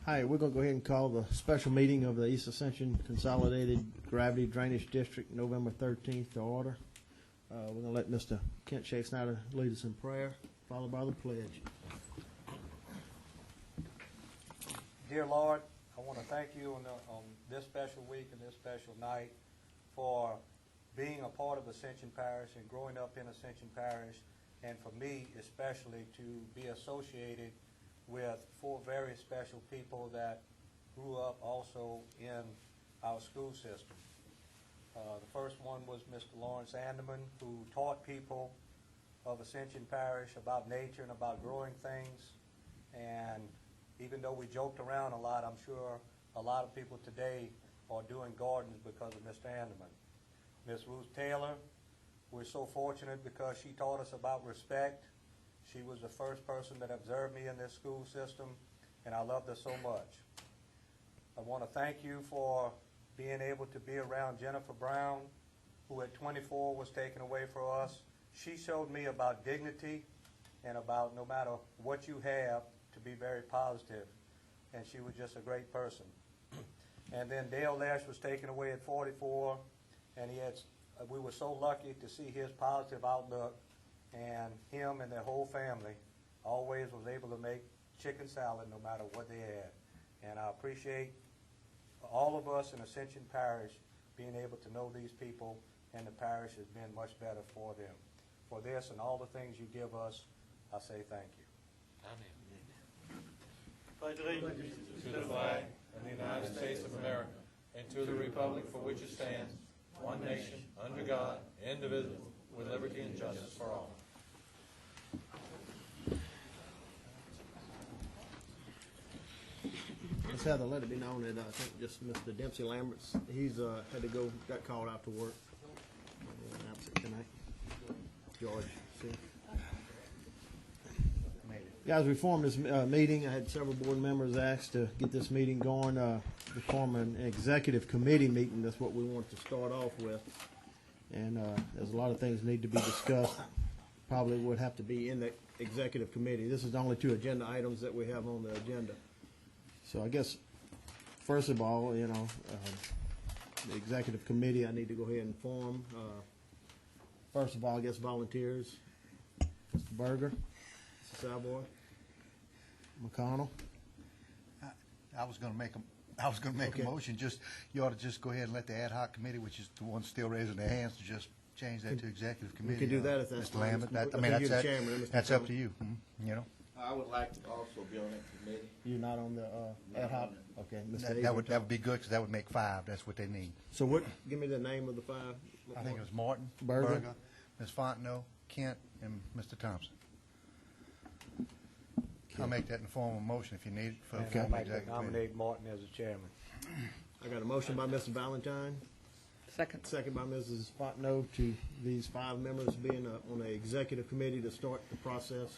Hi, we're going to go ahead and call the special meeting of the East Ascension Consolidated Gravity Drainage District, November 13th, to order. We're going to let Mr. Kent Shea Snyder lead us in prayer, followed by the pledge. Dear Lord, I want to thank you on this special week and this special night for being a part of Ascension Parish and growing up in Ascension Parish, and for me especially to be associated with four very special people that grew up also in our school system. The first one was Mr. Lawrence Anderman, who taught people of Ascension Parish about nature and about growing things. And even though we joked around a lot, I'm sure a lot of people today are doing gardens because of Mr. Anderman. Miss Ruth Taylor, we're so fortunate because she taught us about respect. She was the first person that observed me in this school system, and I loved her so much. I want to thank you for being able to be around Jennifer Brown, who at 24 was taken away from us. She showed me about dignity and about no matter what you have, to be very positive, and she was just a great person. And then Dale Lash was taken away at 44, and we were so lucky to see his positive outlook, and him and their whole family always was able to make chicken salad no matter what they had. And I appreciate all of us in Ascension Parish being able to know these people, and the parish has been much better for them. For this and all the things you give us, I say thank you. Amen. Pledge allegiance to the flag of the United States of America and to the republic for which it stands, one nation, under God, indivisible, with liberty and justice for all. Let's have to let it be known that I think just Mr. Dempsey Lambert's, he's had to go, got called out to work. Absent tonight. George, see. Guys, we formed this meeting. I had several board members asked to get this meeting going. To form an executive committee meeting. That's what we want to start off with. And there's a lot of things need to be discussed. Probably would have to be in the executive committee. This is the only two agenda items that we have on the agenda. So I guess, first of all, the executive committee I need to go ahead and form. First of all, I guess volunteers. Mr. Berger, Mr. Savoy, McConnell. I was going to make a motion. You ought to just go ahead and let the ad hoc committee, which is the one still raising their hands, to just change that to executive committee. We could do that if that's Mr. Lambert. That's up to you. You know. I would like to also be on that committee. You're not on the ad hoc? Okay, Mr. That would be good because that would make 5. That's what they need. So give me the name of the 5. I think it was Martin, Berger, Ms. Fontenot, Kent, and Mr. Thompson. I'll make that in the form of a motion if you need it. And I'd like to nominate Martin as the chairman. I got a motion by Mr. Valentine. Second by Mrs. Fontenot to these 5 members being on an executive committee to start the process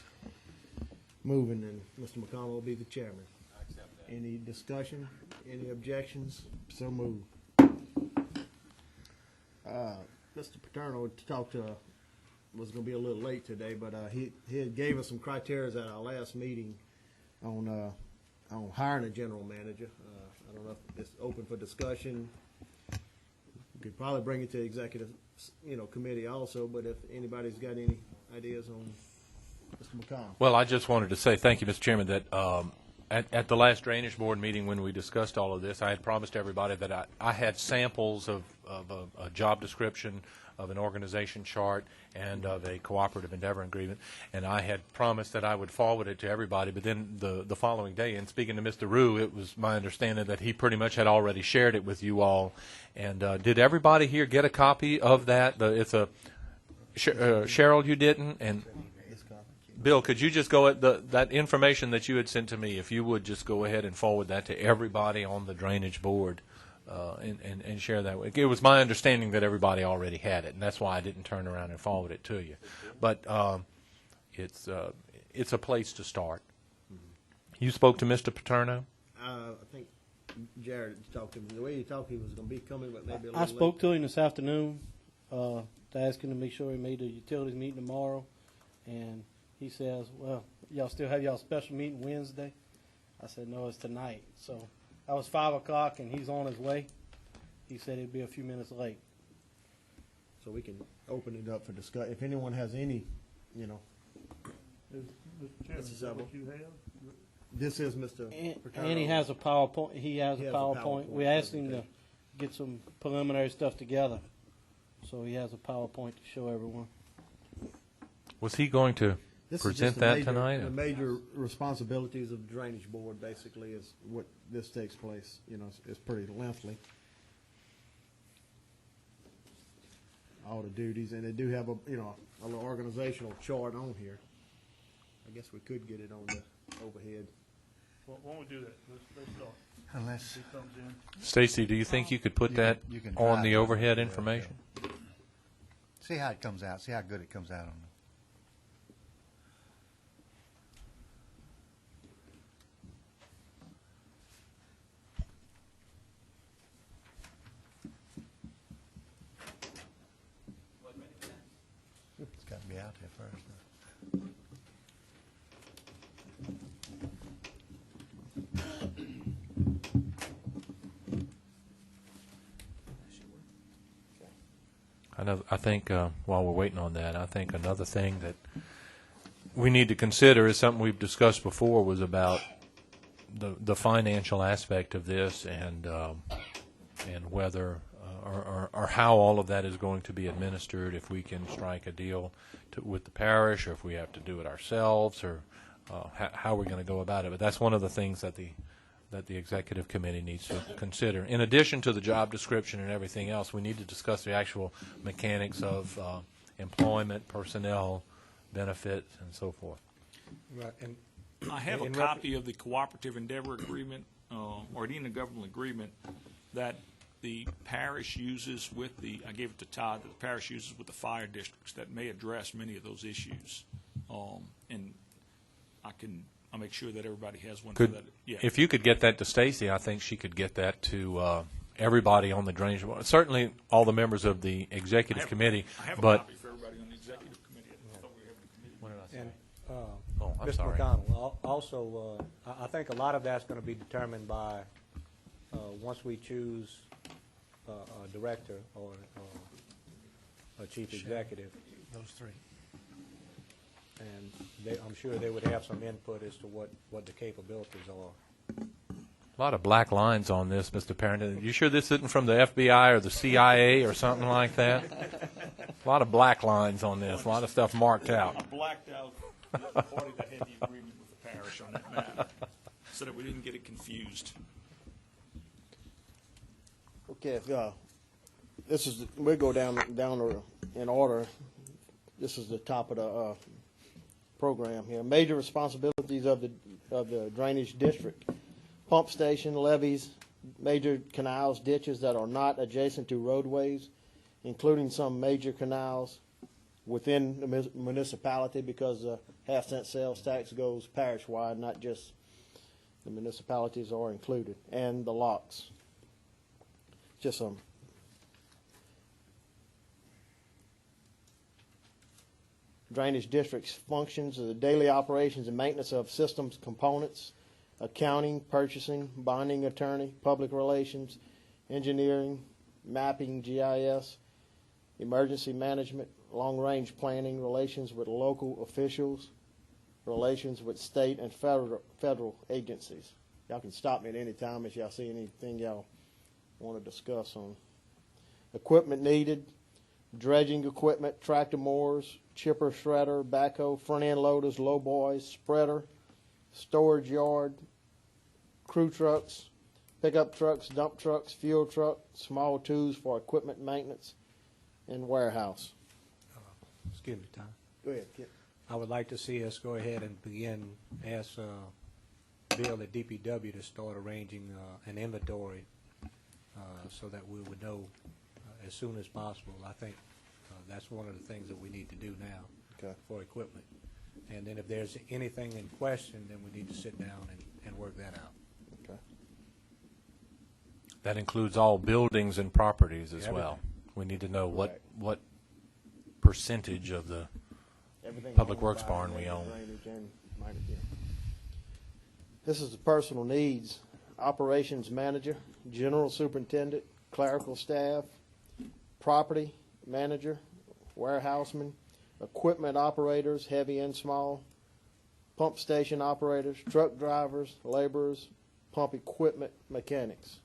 moving, and Mr. McConnell will be the chairman. I accept that. Any discussion? Any objections? So moved. Mr. Paterno talked to was going to be a little late today, but he had gave us some criteria at our last meeting on hiring a general manager. I don't know if it's open for discussion. We could probably bring it to executive, committee also. But if anybody's got any ideas on Mr. McConnell. Well, I just wanted to say thank you, Mr. Chairman, that at the last Drainage Board meeting when we discussed all of this, I had promised everybody that I had samples of a job description, of an organization chart, and of a cooperative endeavor agreement, and I had promised that I would forward it to everybody. But then the following day, in speaking to Mr. Rue, it was my understanding that he pretty much had already shared it with you all. And did everybody here get a copy of that? It's a Cheryl, you didn't, and Bill, could you just go at that information that you had sent to me, if you would just go ahead and forward that to everybody on the Drainage Board and share that. It was my understanding that everybody already had it, and that's why I didn't turn around and forward it to you. But it's a place to start. You spoke to Mr. Paterno? I think Jared talked to him. The way he talked, he was going to be coming, but maybe a little I spoke late. to him this afternoon to ask him to make sure he made the utilities meeting tomorrow, and he says, well, y'all still have y'all special meeting Wednesday. I said, no, it's tonight. So that was 5 o'clock, and he's on his way. He said he'd be a few minutes late. So we can open it up for discussion. If anyone has any, you know, Mr. Chairman, Mr. is that Sabo. what you have? this is Mr. And he has a PowerPoint. He has a PowerPoint. We asked him to get some preliminary stuff together. So he has a PowerPoint to show everyone. Was he going to This is present just the that major- tonight? The major responsibilities of the Drainage Board, basically, is what this takes place. You know, it's pretty lengthy. All the duties, and they do have a little organizational chart on here. I guess we could get it on the overhead. Why don't we do that? Let's start. Unless, He comes in. Stacy, do you think you could put You that can- you can on drive the it. overhead Yeah, information? see how it comes out, see how good it comes out on the. It's got to be out there first. I think while we're waiting on that, I think another thing that we need to consider is something we've discussed before was about the financial aspect of this and whether or how all of that is going to be administered, if we can strike a deal with the parish, or if we have to do it ourselves, or how we're going to go about it. But that's one of the things that the executive committee needs to consider. In addition to the job description and everything else, we need to discuss the actual mechanics of employment, personnel, benefits, and so forth. Right, and I have a In copy of the Cooperative Endeavor Agreement, or the intergovernmental agreement that the parish uses with I gave it to Todd, that the parish uses with the fire districts that may address many of those issues. And I'll make sure that everybody has one for that. Yeah. If you could get that to Stacy, I think she could get that to everybody on the drainage board. Certainly all the members of the executive committee, I have a but copy for everybody on the executive committee. I thought we were having a committee. And, Oh, I'm Mr. sorry. McConnell, also, I think a lot of that's going to be determined by, once we choose a director or a chief executive, Those three. and I'm sure they would have some input as to what the capabilities are. A lot of black lines on this, Mr. Parent. You sure this isn't from the FBI or the CIA or something like that? A lot of black lines on this, a lot of stuff marked out. I blacked out the party that had the agreement with the parish on that map, so that we didn't get it confused. Okay, this is we go down in order. This is the top of the program here. Major responsibilities of the drainage district: pump station, levees, major canals, ditches that are not adjacent to roadways, including some major canals within the municipality, because half-cent sales tax goes parish-wide, not just the municipalities are included, and the locks. Just some. Drainage district's functions are the daily operations and maintenance of systems components, accounting, purchasing, bonding attorney, public relations, engineering, mapping, GIS, emergency management, long-range planning, relations with local officials, relations with state and federal agencies. Y'all can stop me at any time if y'all see anything y'all want to discuss on. Equipment needed: dredging equipment, tractor mowers, chipper, shredder, backhoe, front-end loaders, low boys, spreader, storage yard, crew trucks, pickup trucks, dump trucks, fuel truck, small tools for equipment maintenance, and warehouse. Excuse me, Tom. Go ahead, Kip. I would like to see us go ahead and ask Bill at DPW to start arranging an inventory so that we would know as soon as possible. I think that's one of the things that we need to do now for equipment. And then if there's anything in question, then we need to sit down and work that out. Okay. That includes all buildings and properties as Everything. well. We need to know Right. what percentage of the Everything Public owned Works by barn we the own. drainage and minor, yeah. This is the personal needs, operations manager, general superintendent, clerical staff, property manager, warehouseman, equipment operators, heavy and small, pump station operators, truck drivers, laborers, pump equipment mechanics.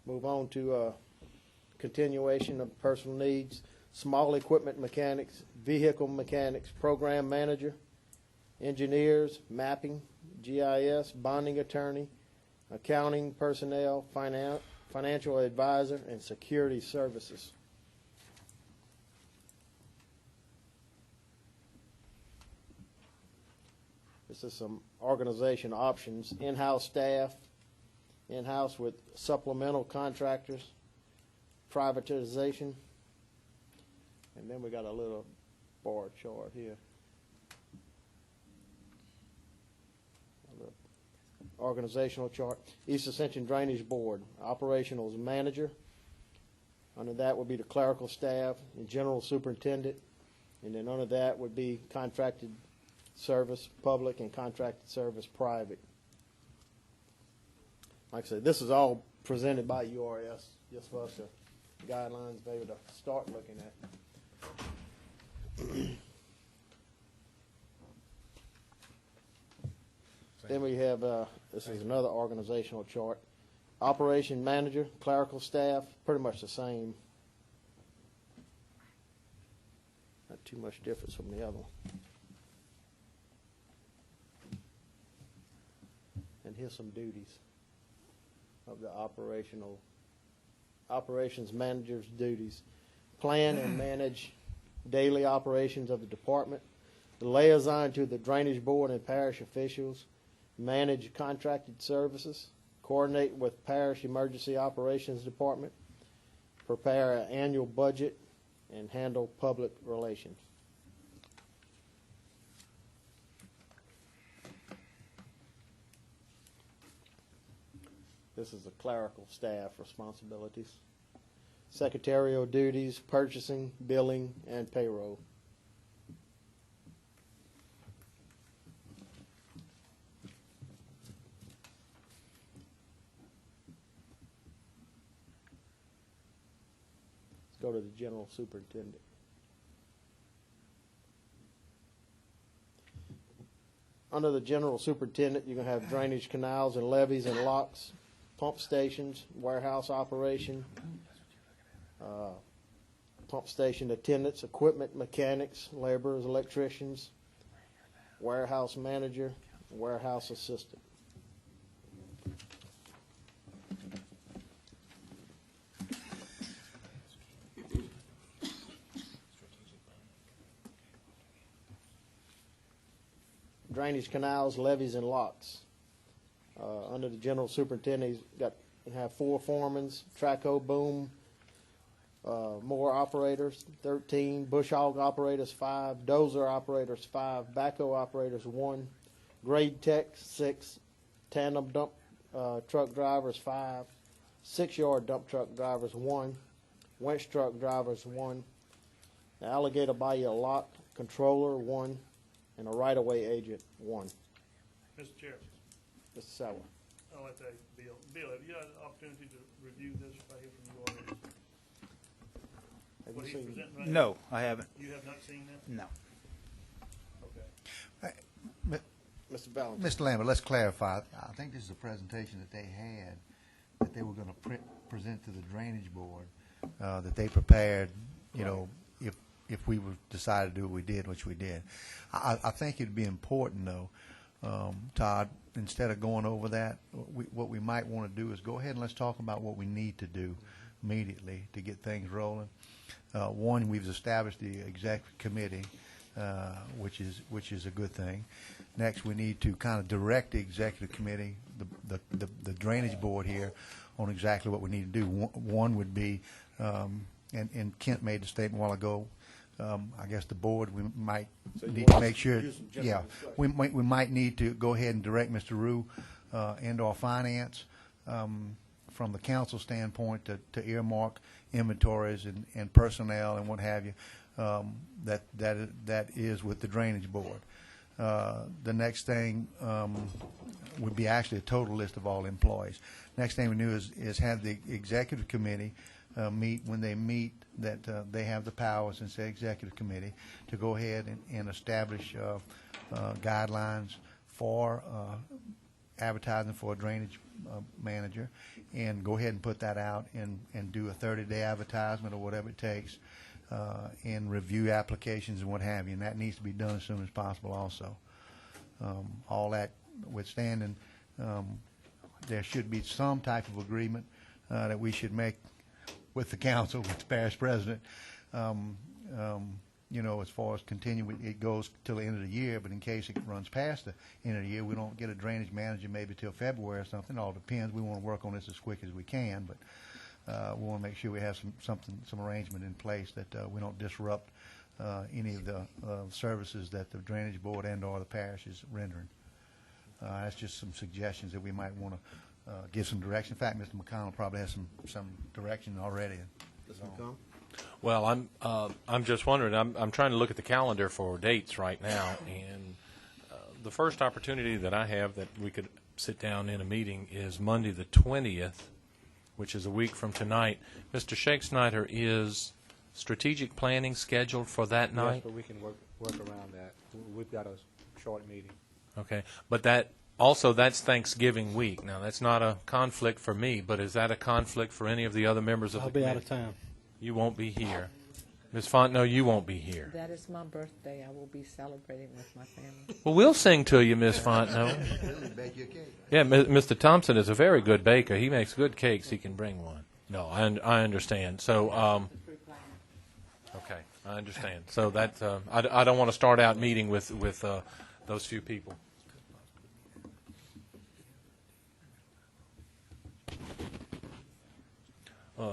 Move on to continuation of personal needs, small equipment mechanics, vehicle mechanics, program manager, engineers, mapping, GIS, bonding attorney, accounting personnel, financial advisor, and security services. This is some organization options, in-house staff, in-house with supplemental contractors, privatization, and then we got a little bar chart here. Organizational chart. East Ascension Drainage Board, operationals manager. Under that would be the clerical staff and general superintendent. And then under that would be contracted service public and contracted service private. Like I said, this is all presented by URS, just for us to guidelines maybe to start looking at. Then we have, this is another organizational chart. Operation manager, clerical staff, pretty much the same. Not too much difference from the other one. And here's some duties of the operations manager's duties. Plan and manage daily operations of the department. The liaison to the drainage board and parish officials. Manage contracted services, coordinate with parish emergency operations department, prepare an annual budget, and handle public relations. This is the clerical staff responsibilities. Secretarial duties, purchasing, billing, and payroll. Go to the general superintendent. Under the general superintendent, you're going to have drainage canals and levees and locks, pump stations, warehouse operation, pump station attendants, equipment mechanics, laborers, electricians, warehouse manager, warehouse assistant. Drainage canals, levees, and locks. Under the general superintendent, you have 4 foremans, traco boom, mower operators, 13, bush hog operators, 5, dozer operators, 5, backhoe operators, 1, grade tech, 6, tandem dump truck drivers, 5, 6-yard dump truck drivers, 1, winch truck drivers, 1, the alligator bayou lock controller, 1, and a right-of-way agent, 1. Mr. Chair, Mr. Sauer. I'd like to ask Bill. Bill, have you had an opportunity to review this right here from you already? Have What you he's seen? presenting right No, I haven't. now? You have not seen that? No. Okay. Mr. Valentine. Mr. Lambert, let's clarify. I think this is a presentation that they had, that they were going to present to the drainage board, that they prepared, you know, if we were decided to do what we did, which we did. I think it'd be important, though, Todd, instead of going over that, what we might want to do is go ahead and let's talk about what we need to do immediately to get things rolling. One, we've established the executive committee, which is a good thing. Next, we need to kind of direct the executive committee, the drainage board here, on exactly what we need to do. One would be, and Kent made the statement a while ago, I guess the board, we might need to make sure, yeah, we might need to go ahead and direct Mr. Rue and/or finance from the council standpoint to earmark inventories and personnel and what have you. That is with the drainage board. The next thing would be actually a total list of all employees. Next thing we do is have the executive committee meet. When they meet, that they have the powers, and say executive committee, to go ahead and establish guidelines for advertising for a drainage manager, and go ahead and put that out and do a 30-day advertisement or whatever it takes, and review applications and what have you. And that needs to be done as soon as possible also. All that withstanding, there should be some type of agreement that we should make with the council, with the parish president. You know, as far as continue, it goes till the end of the year, but in case it runs past the end of the year, we don't get a drainage manager maybe till February or something. It all depends. We want to work on this as quick as we can, but we want to make sure we have some arrangement in place that we don't disrupt any of the services that the drainage board and or the parish is rendering. That's just some suggestions that we might want to give some direction. In fact, Mr. McConnell probably has some direction already. Mr. McConnell? Well, I'm just wondering. I'm trying to look at the calendar for dates right now, and the first opportunity that I have that we could sit down in a meeting is Monday the 20th, which is a week from tonight. Mr. Shakespeare, is strategic planning scheduled for that night? Yes, but we can work around that. We've got a short meeting. Okay, but that's Thanksgiving week. Now, that's not a conflict for me, but is that a conflict for any of the other members of the committee? I'll be out of town. You won't be here. Ms. Fontenot, you won't be here. That is my birthday. I will be celebrating with my family. Well, we'll sing to you, Ms. Fontenot. Bake your cake. Yeah, Mr. Thompson is a very good baker. He makes good cakes. He can bring one. No, I understand. So, okay, I understand. So that I don't want to start out meeting with those few people.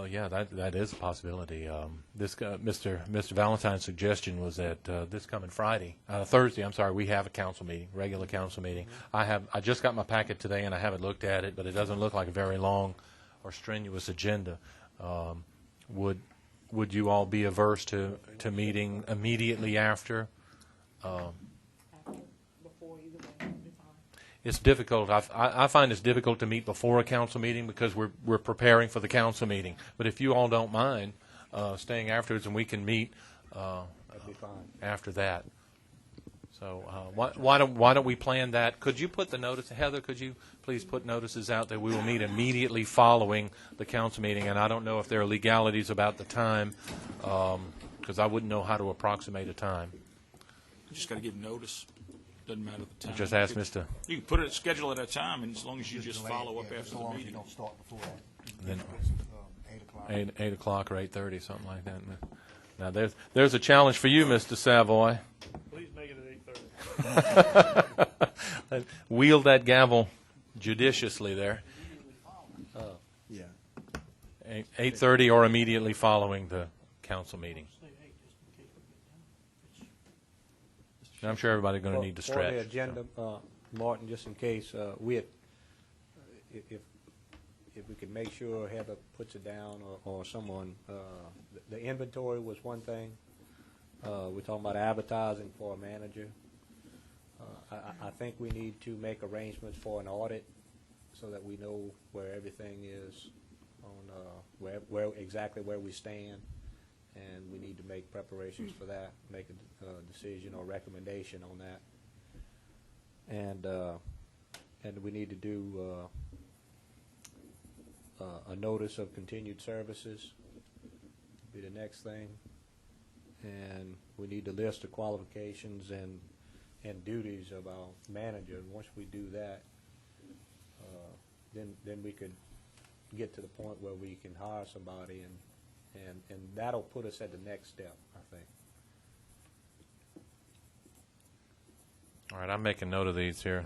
Yeah, that is a possibility. Mr. Valentine's suggestion was that this coming Thursday. I'm sorry, we have a council meeting, regular council meeting. I just got my packet today, and I haven't looked at it, but it doesn't look like a very long or strenuous agenda. Would you all be averse to meeting immediately after? Before either way, it'll be fine. It's difficult. I find it's difficult to meet before a council meeting because we're preparing for the council meeting. But if you all don't mind staying afterwards, and we can meet That'd be fine. after that. So why don't we plan that? Could you put the notice, Heather? Could you please put notices out that we will meet immediately following the council meeting? And I don't know if there are legalities about the time, because I wouldn't know how to approximate a time. You just got to give notice. Doesn't matter the time. Just ask Mr. You can put it, schedule it at a time, and as long as you just follow up after as the long as you meeting. don't start before that. Then 8 o'clock. 8 o'clock or 8:30, something like that. Now there's a challenge for you, Mr. Savoy. Please make it at 8:30. Wield that gavel judiciously there. Yeah. 8:30 or immediately following the council meeting. I'm sure everybody's going to need to stretch. For the agenda, Martin, just in case, if we could make sure Heather puts it down or someone, the inventory was one thing. We're talking about advertising for a manager. I think we need to make arrangements for an audit so that we know where everything is on where exactly where we stand. And we need to make preparations for that, make a decision or recommendation on that. And we need to do a notice of continued services, be the next thing. And we need to list the qualifications and duties of our manager. And once we do that, then we could get to the point where we can hire somebody, and that'll put us at the next step, I think. All right, I'm making note of these here.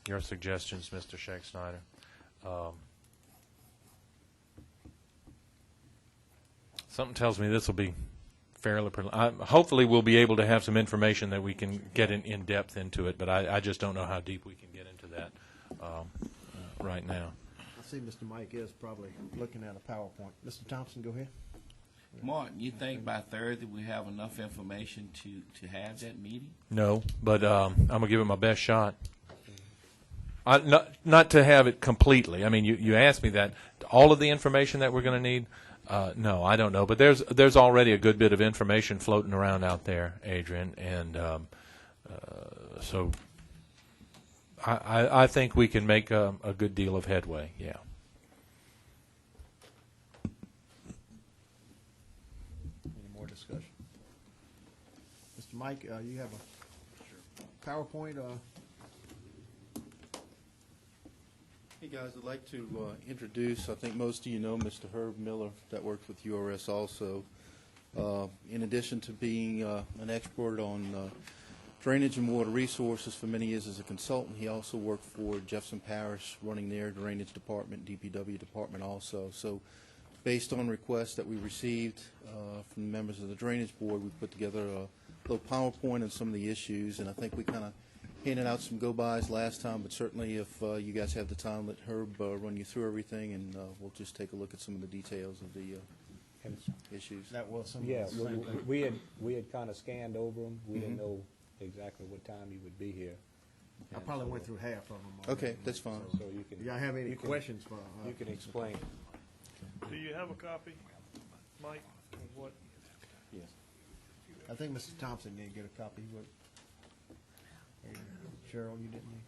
Your suggestions, Mr. Shakespeare. Something tells me this will be fairly. Hopefully, we'll be able to have some information that we can get in depth into it. But I just don't know how deep we can get into that right now. I see Mr. Mike is probably looking at a PowerPoint. Mr. Thompson, go ahead. Martin, you think by Thursday we have enough information to have that meeting? No, but I'm going to give it my best shot. Not to have it completely. I mean, you asked me that. All of the information that we're going to need? No, I don't know. But there's already a good bit of information floating around out there, Adrian. And so I think we can make a good deal of headway, yeah. Any more discussion? Mr. Mike, you have a PowerPoint? Hey guys, I'd like to introduce, I think most of you know Mr. Herb Miller that works with URS also. In addition to being an expert on drainage and water resources for many years as a consultant, he also worked for Jefferson Parish running their drainage department, DPW department also. So based on requests that we received from members of the drainage board, we put together a little PowerPoint on some of the issues, and I think we kind of handed out some go-bys last time, but certainly if you guys have the time, let Herb run you through everything, and we'll just take a look at some of the details of the issues. That was some. Yeah, we had kind of scanned over them. We didn't know exactly what time you would be here. I probably went through half of them. Okay, that's fine. So you can. Do y'all have any questions for? You can explain. Do you have a copy, Mike, of what? Yes. I think Mrs. Thompson did get a copy. What? Cheryl, you didn't?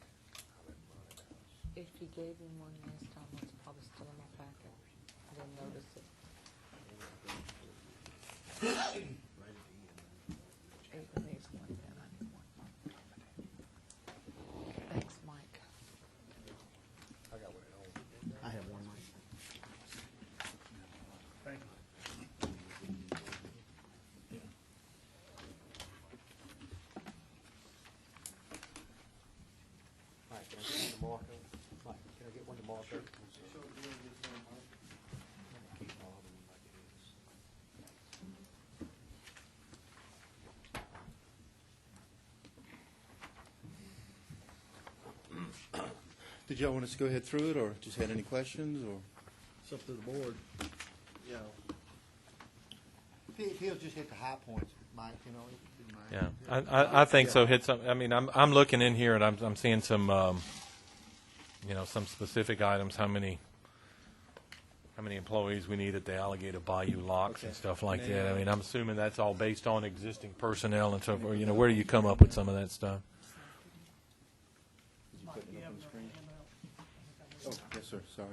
If you gave him one last time, it's probably still in my packet. I didn't notice it. April needs one then. I need one. Thanks, Mike. I have one, Mike. Thank you. Mike, can I get one to mark? Mike, can I get one to mark? Sure. Keep all of them like it is. Did y'all want us to go ahead through it, or just had any questions, or? It's up to the board. Yeah. If he'll just hit the high points, Mike, you know, he didn't mind. Yeah, I think so. Hit some. I mean, I'm looking in here and I'm seeing some, some specific items. How many employees we need at the Alligator Bayou locks and stuff like that. I mean, I'm assuming that's all based on existing personnel and so forth. Where do you come up with some of that stuff? Did you put it up on the screen? Oh, yes, sir, sorry.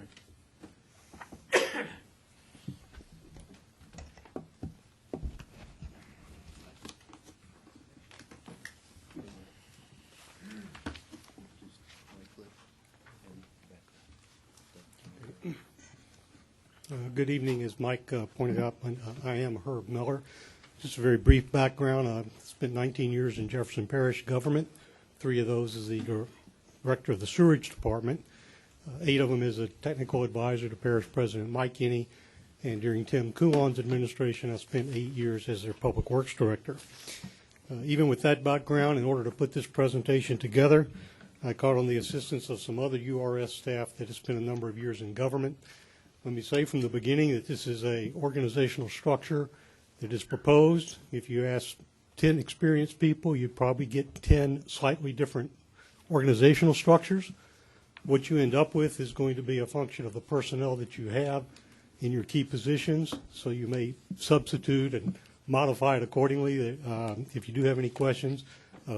Good evening. As Mike pointed out, I am Herb Miller. Just a very brief background. I've spent 19 years in Jefferson Parish government. 3 of those as the director of the sewerage department. 8 of them as a technical advisor to Parish President Mike Yenny. And during Tim Coulon's administration, I spent 8 years as their public works director. Even with that background, in order to put this presentation together, I called on the assistance of some other URS staff that has spent a number of years in government. Let me say from the beginning that this is an organizational structure that is proposed. If you ask 10 experienced people, you'd probably get 10 slightly different organizational structures. What you end up with is going to be a function of the personnel that you have in your key positions, so you may substitute and modify it accordingly. If you do have any questions,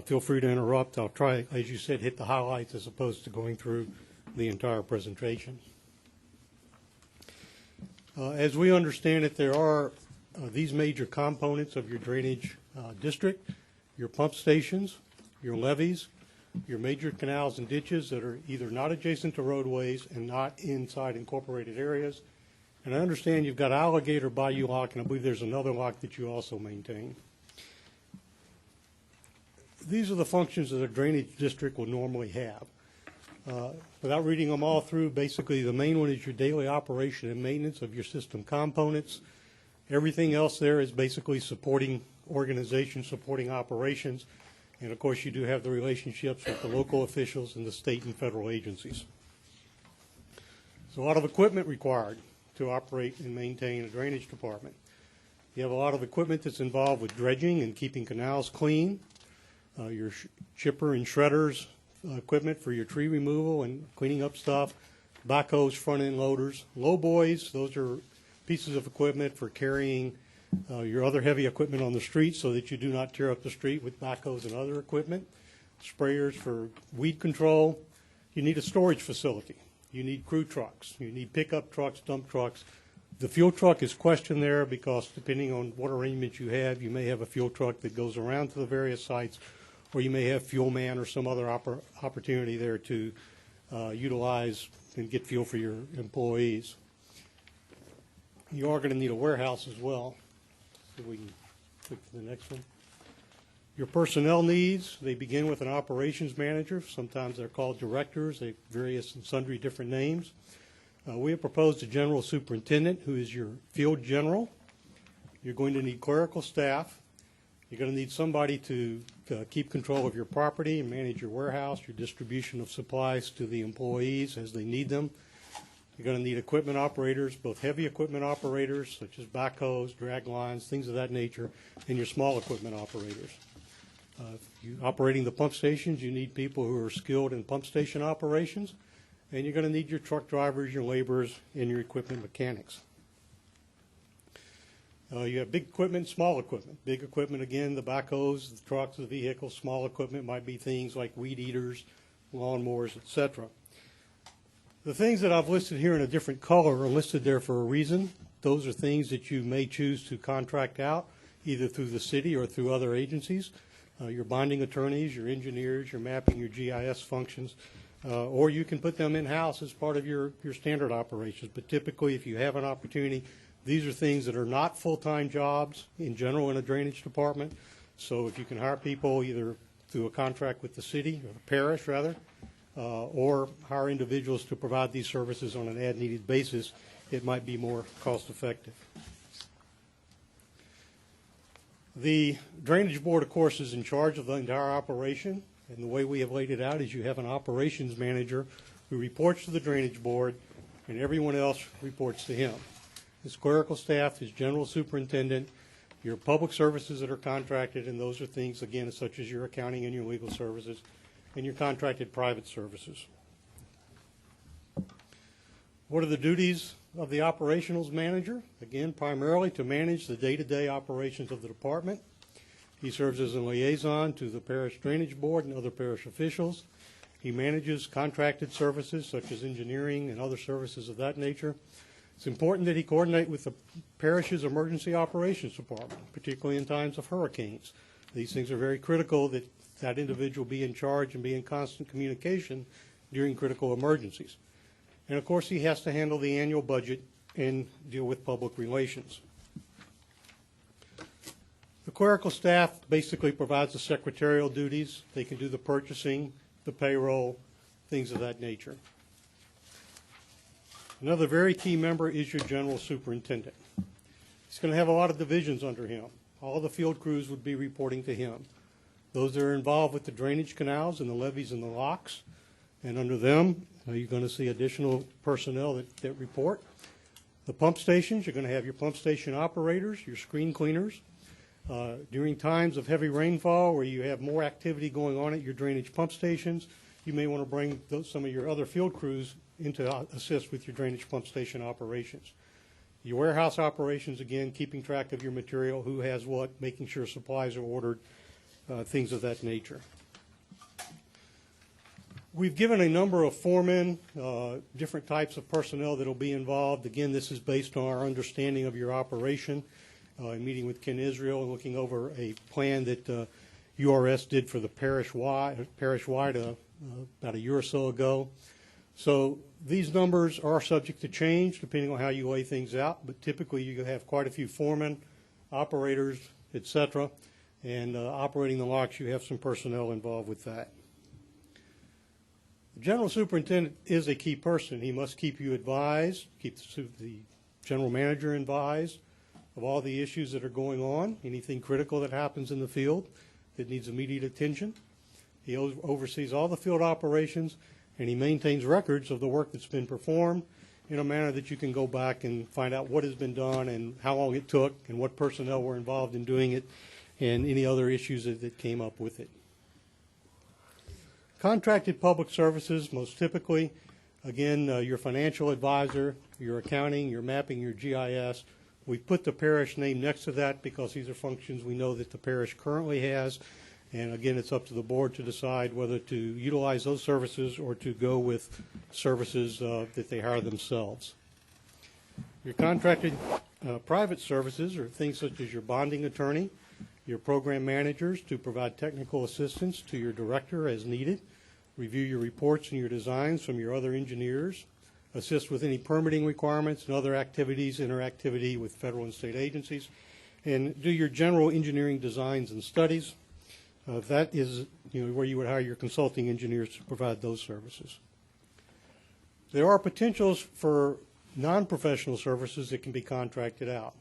feel free to interrupt. I'll try, as you said, hit the highlights as opposed to going through the entire presentation. As we understand it, there are these major components of your drainage district: your pump stations, your levees, your major canals and ditches that are either not adjacent to roadways and not inside incorporated areas. And I understand you've got Alligator Bayou Lock, and I believe there's another lock that you also maintain. These are the functions that a drainage district will normally have. Without reading them all through, basically the main one is your daily operation and maintenance of your system components. Everything else there is basically supporting organizations, supporting operations, and of course you do have the relationships with the local officials and the state and federal agencies. There's a lot of equipment required to operate and maintain a drainage department. You have a lot of equipment that's involved with dredging and keeping canals clean. Your chipper and shredders equipment for your tree removal and cleaning up stuff. Backhoes, front-end loaders. Low boys, those are pieces of equipment for carrying your other heavy equipment on the street so that you do not tear up the street with backhoes and other equipment. Sprayers for weed control. You need a storage facility. You need crew trucks. You need pickup trucks, dump trucks. The fuel truck is questioned there because depending on what arrangements you have, you may have a fuel truck that goes around to the various sites, or you may have fuel man or some other opportunity there to utilize and get fuel for your employees. You are going to need a warehouse as well. So we can click to the next one. Your personnel needs, they begin with an operations manager. Sometimes they're called directors. They have various and sundry different names. We have proposed a general superintendent who is your field general. You're going to need clerical staff. You're going to need somebody to keep control of your property and manage your warehouse, your distribution of supplies to the employees as they need them. You're going to need equipment operators, both heavy equipment operators such as backhoes, drag lines, things of that nature, and your small equipment operators. If you're operating the pump stations, you need people who are skilled in pump station operations. And you're going to need your truck drivers, your laborers, and your equipment mechanics. You have big equipment, small equipment. Big equipment, again, the backhoes, the trucks, the vehicles. Small equipment might be things like weed eaters, lawnmowers, etc. The things that I've listed here in a different color are listed there for a reason. Those are things that you may choose to contract out, either through the city or through other agencies. Your bonding attorneys, your engineers, your mapping, your GIS functions. Or you can put them in-house as part of your standard operations. But typically, if you have an opportunity, these are things that are not full-time jobs in general in a drainage department. So if you can hire people either through a contract with the city, or the parish rather, or hire individuals to provide these services on an as-needed basis, it might be more cost-effective. The Drainage Board, of course, is in charge of the entire operation. And the way we have laid it out is you have an operations manager who reports to the Drainage Board, and everyone else reports to him. His clerical staff, his general superintendent, your public services that are contracted, and those are things, again, such as your accounting and your legal services, and your contracted private services. What are the duties of the operations manager? Again, primarily to manage the day-to-day operations of the department. He serves as a liaison to the Parish Drainage Board and other parish officials. He manages contracted services such as engineering and other services of that nature. It's important that he coordinate with the parish's emergency operations department, particularly in times of hurricanes. These things are very critical that that individual be in charge and be in constant communication during critical emergencies. And of course, he has to handle the annual budget and deal with public relations. The clerical staff basically provides the secretarial duties. They can do the purchasing, the payroll, things of that nature. Another very key member is your general superintendent. He's going to have a lot of divisions under him. All the field crews would be reporting to him. Those that are involved with the drainage canals and the levees and the locks, and under them, you're going to see additional personnel that report. The pump stations, you're going to have your pump station operators, your screen cleaners. During times of heavy rainfall where you have more activity going on at your drainage pump stations, you may want to bring some of your other field crews in to assist with your drainage pump station operations. Your warehouse operations, again, keeping track of your material, who has what, making sure supplies are ordered, things of that nature. We've given a number of foremen, different types of personnel that will be involved. Again, this is based on our understanding of your operation. In meeting with Ken Israel and looking over a plan that URS did for the parish-wide about a year or so ago. So these numbers are subject to change depending on how you lay things out, but typically you have quite a few foremen, operators, etc., and operating the locks, you have some personnel involved with that. The general superintendent is a key person. He must keep you advised, keep the general manager advised of all the issues that are going on, anything critical that happens in the field that needs immediate attention. He oversees all the field operations, and he maintains records of the work that's been performed in a manner that you can go back and find out what has been done and how long it took and what personnel were involved in doing it and any other issues that came up with it. Contracted public services, most typically, again, your financial advisor, your accounting, your mapping, your GIS. We put the parish name next to that because these are functions we know that the parish currently has. And again, it's up to the board to decide whether to utilize those services or to go with services that they hire themselves. Your contracted private services are things such as your bonding attorney, your program managers to provide technical assistance to your director as needed, review your reports and your designs from your other engineers, assist with any permitting requirements and other activities, interactivity with federal and state agencies, and do your general engineering designs and studies. That is where you would hire your consulting engineers to provide those services. There are potentials for non-professional services that can be contracted out.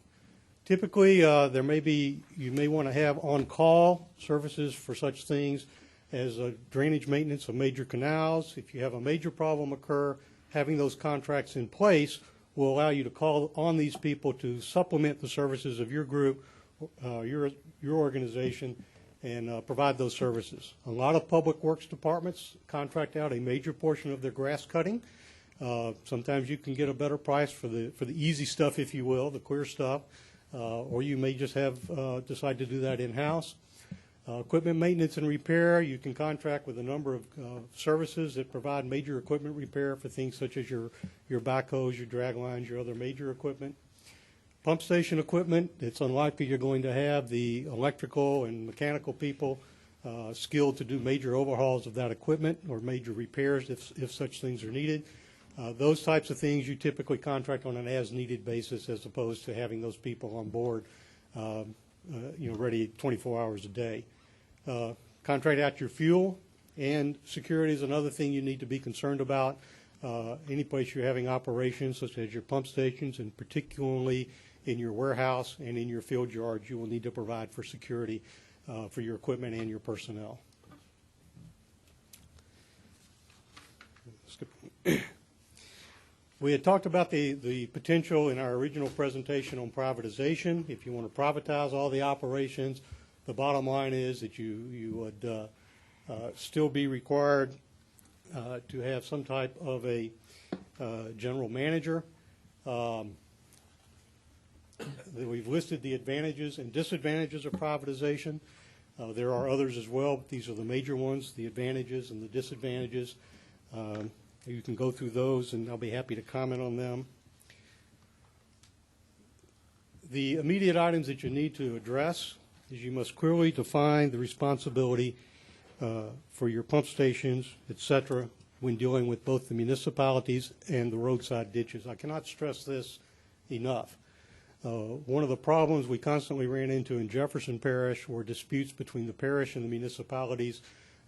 Typically, you may want to have on-call services for such things as drainage maintenance of major canals. If you have a major problem occur, having those contracts in place will allow you to call on these people to supplement the services of your group, your organization, and provide those services. A lot of public works departments contract out a major portion of their grass cutting. Sometimes you can get a better price for the easy stuff, if you will, the clear stuff, or you may just decide to do that in-house. Equipment maintenance and repair, you can contract with a number of services that provide major equipment repair for things such as your backhoes, your drag lines, your other major equipment. Pump station equipment, it's unlikely you're going to have the electrical and mechanical people skilled to do major overhauls of that equipment or major repairs if such things are needed. Those types of things you typically contract on an as-needed basis as opposed to having those people on board ready 24 hours a day. Contract out your fuel, and security is another thing you need to be concerned about. Any place you're having operations, such as your pump stations, and particularly in your warehouse and in your field yards, you will need to provide for security for your equipment and your personnel. We had talked about the potential in our original presentation on privatization. If you want to privatize all the operations, the bottom line is that you would still be required to have some type of a general manager. We've listed the advantages and disadvantages of privatization. There are others as well, but these are the major ones, the advantages and the disadvantages. You can go through those, and I'll be happy to comment on them. The immediate items that you need to address is you must clearly define the responsibility for your pump stations, et cetera, when dealing with both the municipalities and the roadside ditches. I cannot stress this enough. One of the problems we constantly ran into in Jefferson Parish were disputes between the parish and the municipalities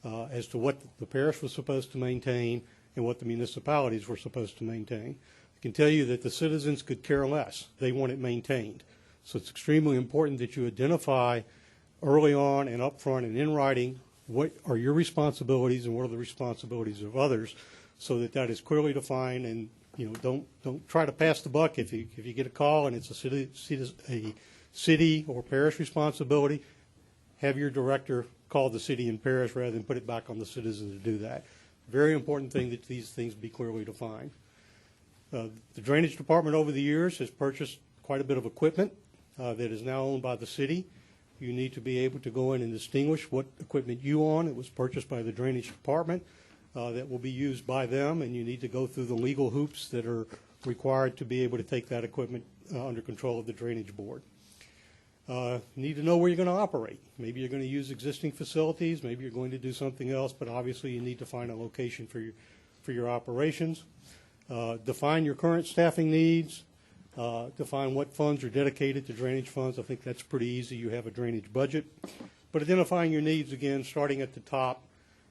as to what the parish was supposed to maintain and what the municipalities were supposed to maintain. I can tell you that the citizens could care less. They want it maintained. So it's extremely important that you identify early on and up front and in writing what are your responsibilities and what are the responsibilities of others, so that that is clearly defined. And don't try to pass the buck. If you get a call and it's a city or parish responsibility, have your director call the city and parish rather than put it back on the citizens to do that. Very important thing that these things be clearly defined. The drainage department over the years has purchased quite a bit of equipment that is now owned by the city. You need to be able to go in and distinguish what equipment you own. It was purchased by the drainage department that will be used by them, and you need to go through the legal hoops that are required to be able to take that equipment under control of the drainage board. You need to know where you're going to operate. Maybe you're going to use existing facilities. Maybe you're going to do something else, but obviously you need to find a location for your operations. Define your current staffing needs. Define what funds are dedicated to drainage funds. I think that's pretty easy. You have a drainage budget. But identifying your needs, again, starting at the top.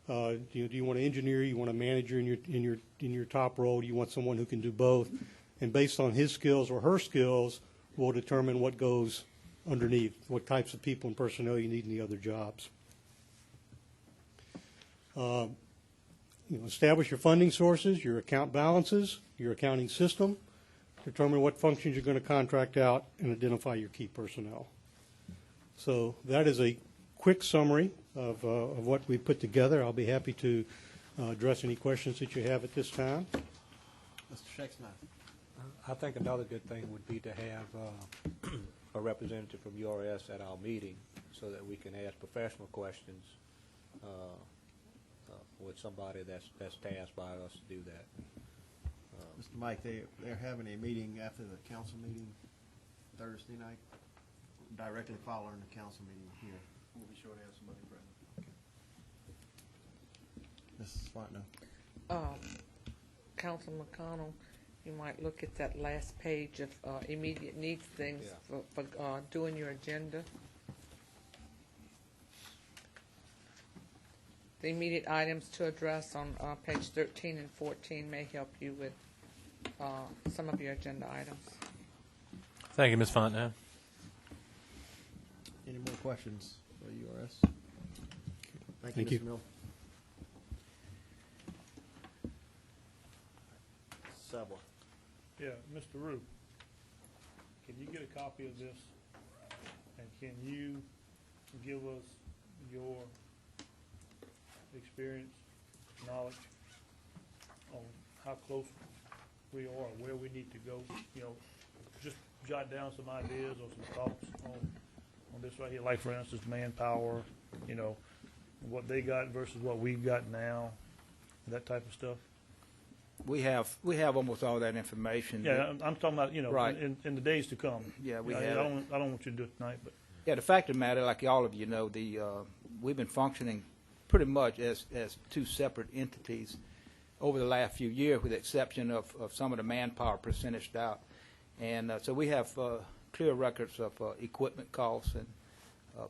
Do you want an engineer? You want a manager in your top role? Do you want someone who can do both? And based on his skills or her skills, we'll determine what goes underneath, what types of people and personnel you need in the other jobs. establish your funding sources, your account balances, your accounting system, determine what functions you're going to contract out, and identify your key personnel. So that is a quick summary of what we put together. I'll be happy to address any questions that you have at this time. Mr. Shakespeare. I think another good thing would be to have a representative from URS at our meeting so that we can ask professional questions with somebody that's tasked by us to do that. Mr. Mike, they're having a meeting after the council meeting Thursday night, directly following the council meeting here. We'll be sure to have somebody present. Mrs. Spartno. Council McConnell, you might look at that last page of immediate needs things for doing your agenda. The immediate items to address on page 13 and 14 may help you with some of your agenda items. Thank you, Ms. Fontenay. Any more questions for URS? Thank Thank you, you. Mr. Miller. Savoy. Yeah, Mr. Rue, can you get a copy of this? And can you give us your experience, knowledge on how close we are, where we need to go? You know, just jot down some ideas or some thoughts on this right here. Like, for instance, manpower, you know, what they got versus what we've got now, that type of stuff. We have almost all that information. Yeah, I'm talking about, you know, Right. in the days to come. Yeah, we I have don't want you to do it tonight, but. Yeah, the fact of the matter, like all of you know, we've been functioning pretty much as two separate entities over the last few years, with the exception of some of the manpower percentaged out. And so we have clear records of equipment costs and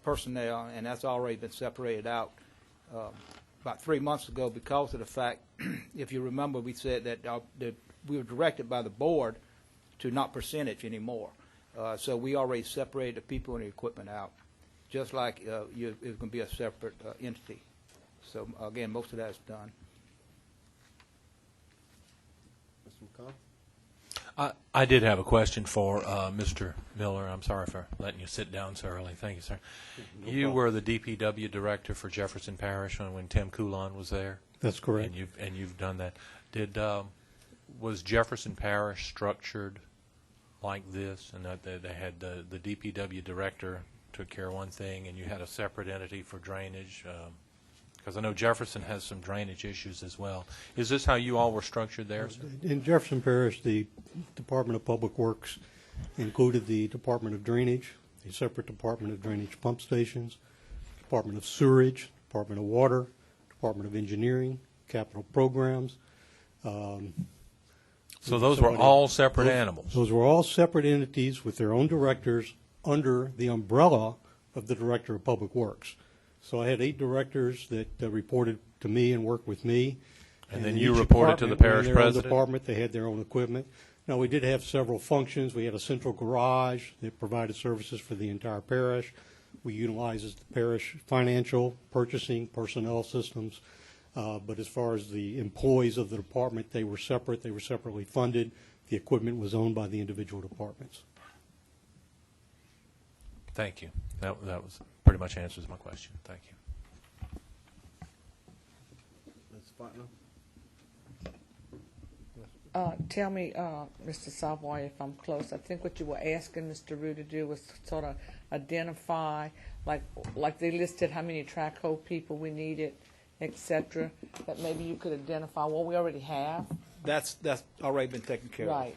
personnel, and that's already been separated out about 3 months ago because of the fact, if you remember, we said that we were directed by the board to not percentage anymore. So we already separated the people and the equipment out, just like it's going to be a separate entity. So again, most of that's done. Mr. McConnell? I did have a question for Mr. Miller. I'm sorry for letting you sit down so early. Thank you, sir. No You problem. were the DPW director for Jefferson Parish when Tim Coulon was there? That's correct. And you've done that. Was Jefferson Parish structured like this, and that they had the DPW director took care of one thing, and you had a separate entity for drainage? Because I know Jefferson has some drainage issues as well. Is this how you all were structured there, sir? In Jefferson Parish, the Department of Public Works included the Department of Drainage, a separate Department of Drainage pump stations, Department of Sewerage, Department of Water, Department of Engineering, capital programs. So those were all separate animals? Those were all separate entities with their own directors under the umbrella of the Director of Public Works. So I had 8 directors that reported to me and worked with me. And then in you each reported to the department parish ran their own president? department. They had their own equipment. Now, we did have several functions. We had a central garage that provided services for the entire parish. We utilized the parish financial, purchasing, personnel systems. But as far as the employees of the department, they were separate. They were separately funded. The equipment was owned by the individual departments. Thank you. That was pretty much answers my question. Thank you. Mr. Spartno? Tell me, Mr. Savoy, if I'm close. I think what you were asking Mr. Rue to do was sort of identify, like they listed how many track hole people we needed, et cetera, that maybe you could identify what we already have. That's already been taken care of. Right.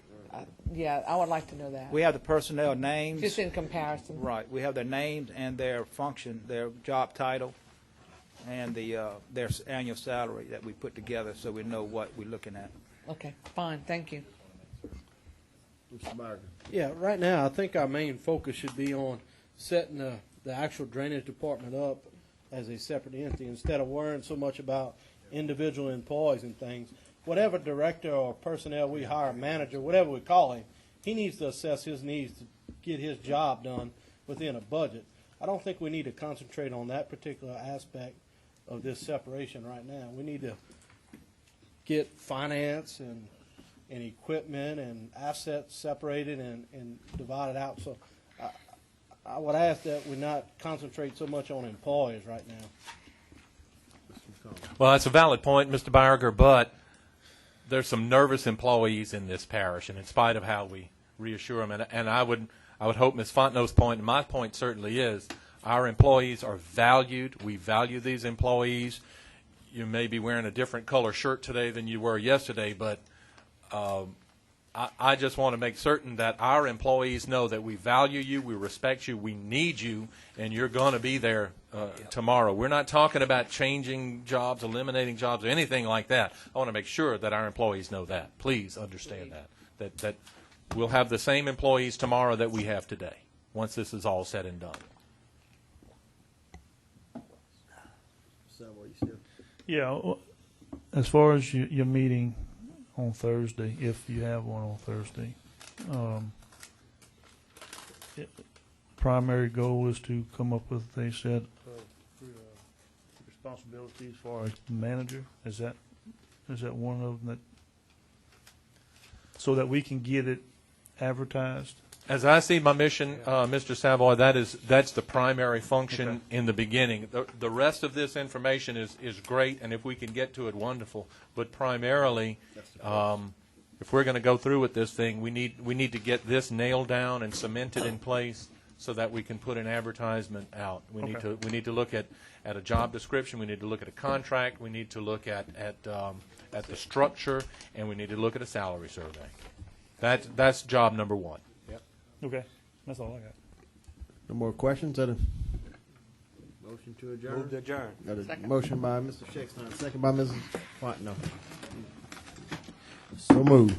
Yeah, I would like to know that. We have the personnel names. Just in comparison. Right. We have their names and their function, their job title, and their annual salary that we put together so we know what we're looking at. Okay, fine, thank you. Mr. Berger? Yeah, right now, I think our main focus should be on setting the actual drainage department up as a separate entity instead of worrying so much about individual employees and things. Whatever director or personnel we hire, manager, whatever we call him, he needs to assess his needs to get his job done within a budget. I don't think we need to concentrate on that particular aspect of this separation right now. We need to get finance and equipment and assets separated and divided out. So I would ask that we not concentrate so much on employees right now. Well, that's a valid point, Mr. Byerger, but there's some nervous employees in this parish, and in spite of how we reassure them, and I would hope Ms. Fontenot's point, and my point certainly is, our employees are valued. We value these employees. You may be wearing a different color shirt today than you were yesterday, but I just want to make certain that our employees know that we value you, we respect you, we need you, and you're going to be there tomorrow. We're not talking about changing jobs, eliminating jobs, or anything like that. I want to make sure that our employees know that. Please understand that we'll have the same employees tomorrow that we have today, once this is all said and done. Yeah, as far as your meeting on Thursday, if you have one on Thursday, primary goal is to come up with a set of responsibilities for a manager. Is that one of them, that so that we can get it advertised? As I see my mission, Mr. Savoy, that's the primary function in the beginning. The rest of this information is great, and if we can get to it, wonderful. But primarily, if we're going to go through with this thing, we need to get this nailed down and cemented in place so that we can put an advertisement out. We need to look at a job description. We need to look at a contract. We need to look at the structure, and we need to look at a salary survey. That's job number one. Okay, that's all I got. No more questions? Motion to adjourn? Move to adjourn. Got a motion by Mr. Shakespeare, second by Mrs. Fontenot. So moved.